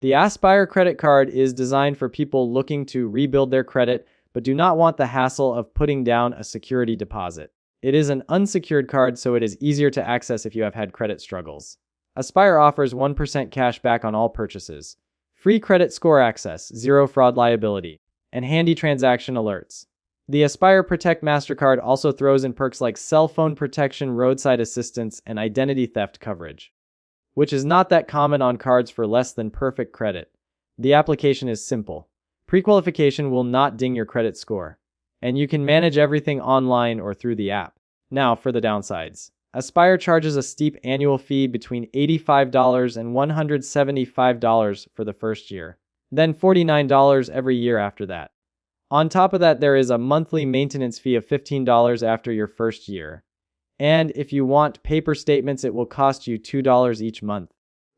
The Aspire credit card is designed for people looking to rebuild their credit but do not want the hassle of putting down a security deposit. It is an unsecured card, so it is easier to access if you have had credit struggles. Aspire offers 1% cash back on all purchases, free credit score access, zero fraud liability, and handy transaction alerts. The Aspire Protect MasterCard also throws in perks like cell phone protection, roadside assistance, and identity theft coverage, which is not that common on cards for less than perfect credit. The application is simple. Prequalification will not ding your credit score, and you can manage everything online or through the app. Now for the downsides. Aspire charges a steep annual fee between $85 and $175 for the first year, then $49 every year after that. On top of that, there is a monthly maintenance fee of $15 after your first year. And if you want paper statements, it will cost you $2 each month.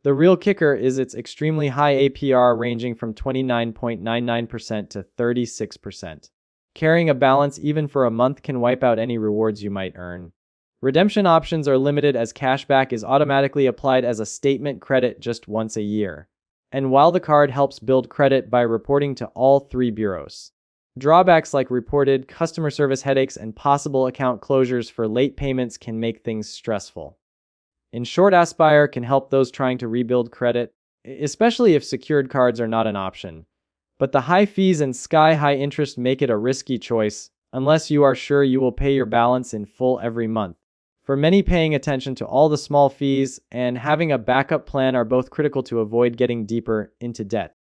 The real kicker is its extremely high APR, ranging from 29.99% to 36%. Carrying a balance even for a month can wipe out any rewards you might earn. Redemption options are limited, as cashback is automatically applied as a statement credit just once a year. And while the card helps build credit by reporting to all three bureaus, drawbacks like reported customer service headaches and possible account closures for late payments can make things stressful. In short, Aspire can help those trying to rebuild credit, especially if secured cards are not an option. But the high fees and sky-high interest make it a risky choice, unless you are sure you will pay your balance in full every month. For many, paying attention to all the small fees and having a backup plan are both critical to avoid getting deeper into debt.